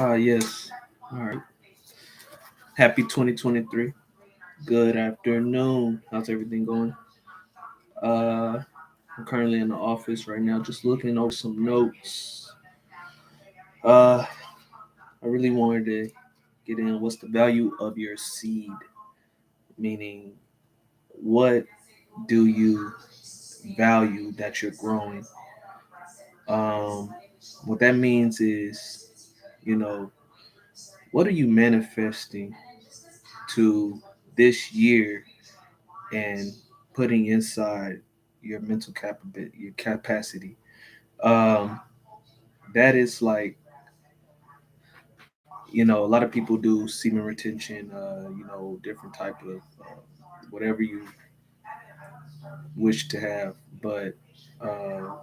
Yes. All right. Happy 2023. Good afternoon. How's everything going? Uh, I'm currently in the office right now, just looking over some notes. Uh, I really wanted to get in. What's the value of your seed? Meaning, what do you value that you're growing? Um, what that means is, you know, what are you manifesting to this year and putting inside your capacity. Um, that is like, a lot of people do semen retention, different type of whatever you wish to have. But uh,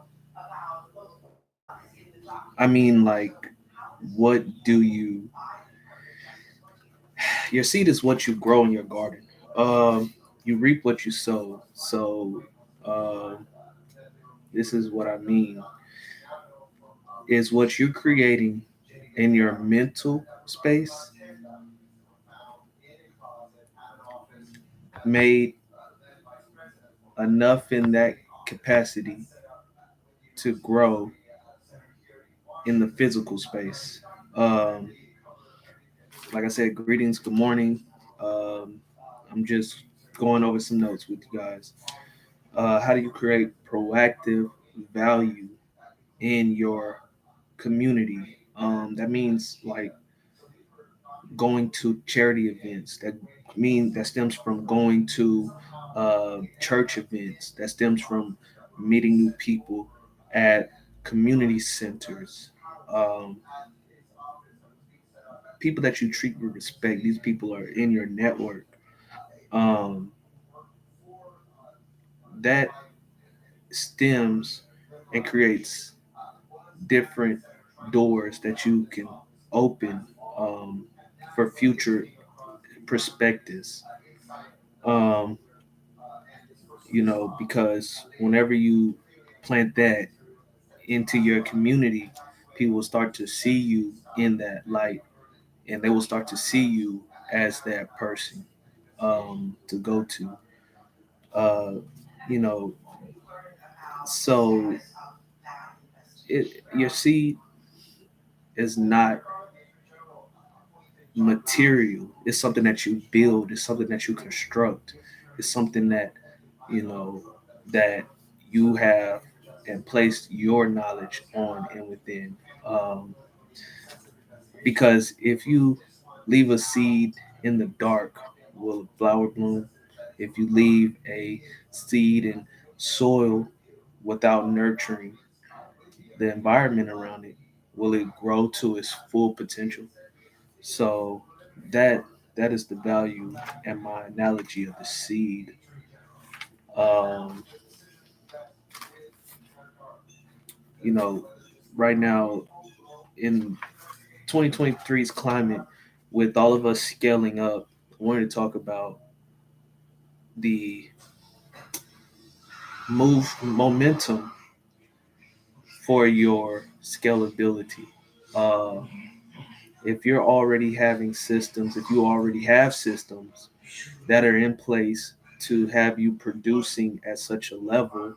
I mean, like, what do you? Your seed is what you grow in your garden. You reap what you sow. So um, this is what I mean is what you're creating in your mental space made enough in that capacity to grow in the physical space. Um, like I said, greetings, good morning. Um, I'm just going over some notes with you guys. How do you create proactive value in your community? That means like going to charity events. That stems from going to church events. That stems from meeting new people at community centers. Um, People that you treat with respect. These people are in your network. Um, that stems and creates different doors that you can open for future perspectives. Um, because whenever you plant that into your community, people will start to see you in that light and they will start to see you as that person to go to. Uh, you know, so your seed is not material. It's something that you build. It's something that you construct. It's something that you know that you have and placed your knowledge on and within. Because if you leave a seed in the dark, will a flower bloom? If you leave a seed in soil without nurturing the environment around it, will it grow to its full potential? So that that is the value and my analogy of the seed. Um, you know, right now in 2023's climate, with all of us scaling up, I wanted to talk about the move momentum for your scalability. Uh, if you're already having systems, if you already have systems that are in place to have you producing at such a level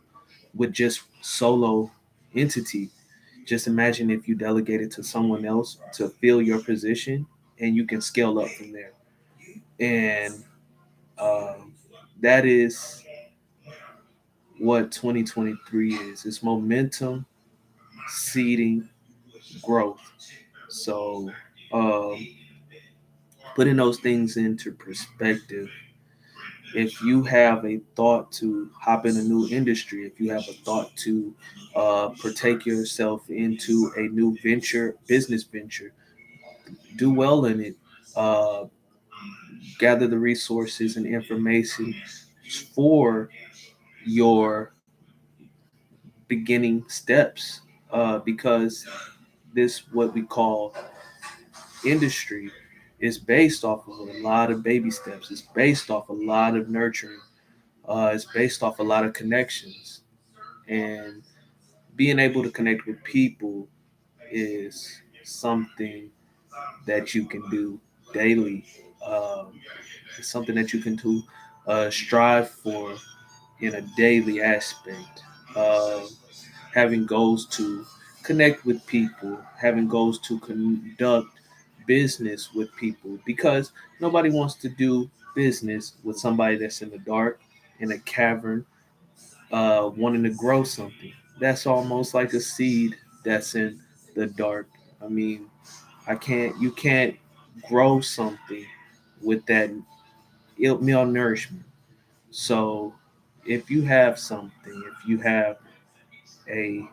with just solo entity, just imagine if you delegate it to someone else to fill your position and you can scale up from there. And um, that is what 2023 is. It's momentum, seeding, growth. So, um, putting those things into perspective, if you have a thought to hop in a new industry, if you have a thought to partake yourself into a new venture, business venture, do well in it. Uh, Gather the resources and information for your beginning steps, because this what we call industry is based off of a lot of baby steps. It's based off a lot of nurturing. It's based off a lot of connections, and being able to connect with people is something. that you can do daily. Um, it's something that you can do, strive for in a daily aspect. Uh, Having goals to connect with people, having goals to conduct business with people, because nobody wants to do business with somebody that's in the dark, in a cavern, wanting to grow something. That's almost like a seed that's in the dark. I mean, you can't grow something with that malnourishment. So if you have something, if you have a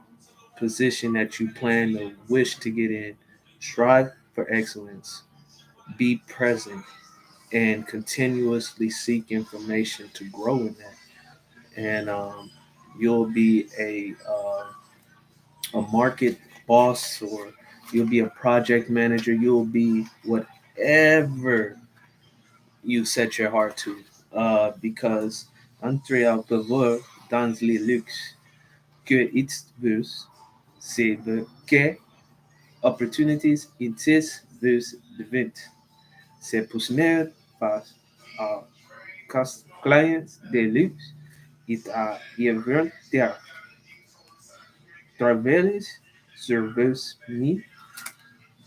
position that you plan to wish to get in, strive for excellence, be present, and continuously seek information to grow in that. And you'll be a market boss, or you'll be a project manager, you'll be whatever you set your heart to. Because entrer en pouvoir dans les luxe que it veut, c'est que opportunities it is veut devint. C'est possible par à clients de luxe it a inventer travailler sur vos mis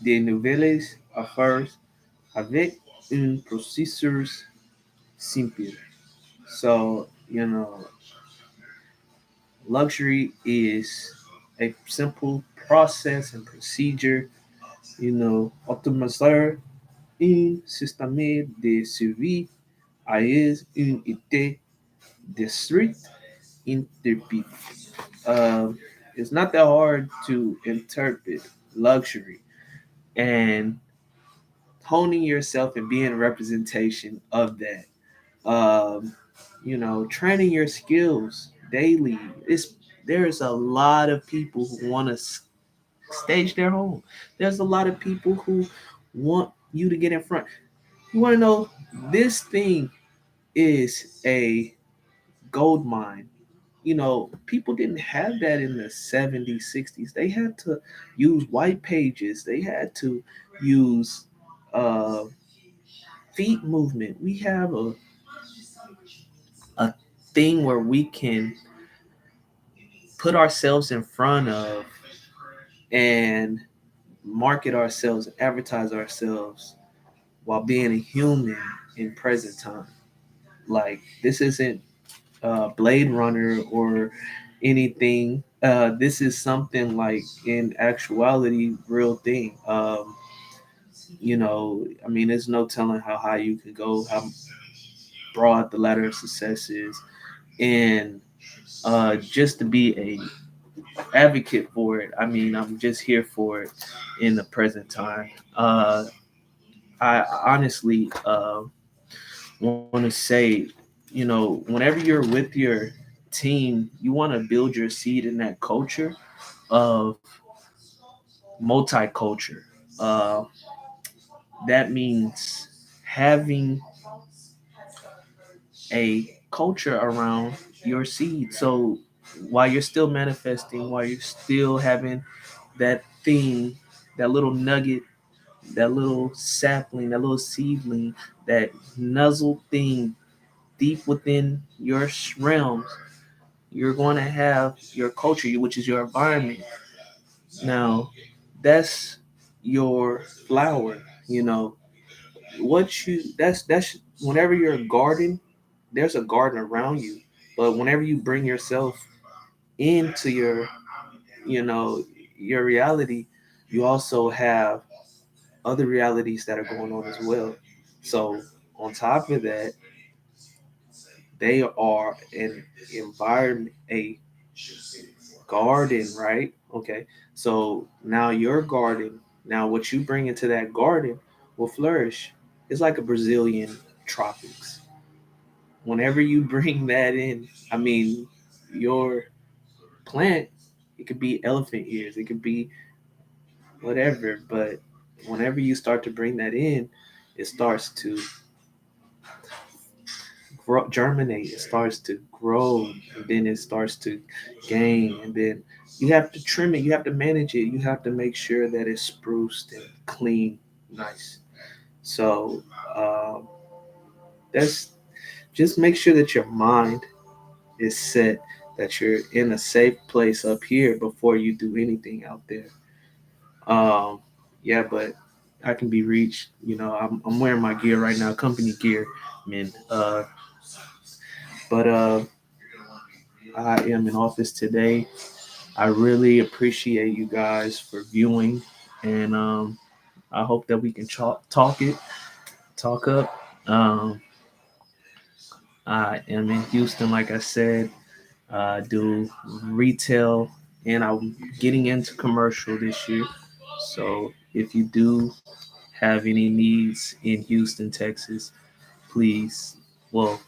de nouvelles affaires avec un processus simple. So, luxury is a simple process and procedure, optimizer un système de survie est une idée de street interpret. Um, it's not that hard to interpret luxury, and honing yourself and being a representation of that. Um, training your skills daily. There's a lot of people who want to stage their home. There's a lot of people who want you to get in front. You want to know, this thing is a gold mine. People didn't have that in the 70s, 60s. They had to use white pages. They had to use uh, feet movement. We have a thing where we can put ourselves in front of and market ourselves, advertise ourselves while being a human in present time. Like, this isn't Blade Runner or anything. This is something like, in actuality, real thing. I mean, there's no telling how high you can go, how broad the ladder of success is, and just to be a advocate for it. I mean, I'm just here for it in the present time. I honestly want to say, whenever you're with your team, you want to build your seed in that culture of multicultural. Uh, that means having a culture around your seed. So while you're still manifesting, while you're still having that thing, that little nugget, that little sapling, that little seedling, that nuzzle thing deep within your realms, you're going to have your culture, which is your environment. Now, that's your flower. That's whenever you're garden, there's a garden around you. But whenever you bring yourself into you know, your reality, you also have other realities that are going on as well. So on top of that, they are an environment, a garden, right? Okay. So now your garden, now what you bring into that garden will flourish. It's like a Brazilian tropics. Whenever you bring that in, I mean, your plant, it could be elephant ears, it could be whatever, but whenever you start to bring that in, it starts to germinate, it starts to grow, and then it starts to gain, and then you have to trim it, you have to manage it, you have to make sure that it's spruced and clean, Nice. So that's just make sure that your mind is set, that you're in a safe place up here before you do anything out there. Um, yeah, but I can be reached. I'm wearing my gear right now, company gear, man. But I am in office today. I really appreciate you guys for viewing, and I hope that we can talk up. I am in Houston, like I said. Do retail, and I'm getting into commercial this year. So if you do have any needs in Houston, Texas, please, well,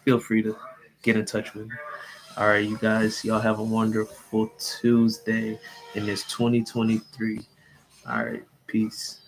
feel free to get in touch with me. All right, you guys, y'all have a wonderful Tuesday in this 2023. All right, peace.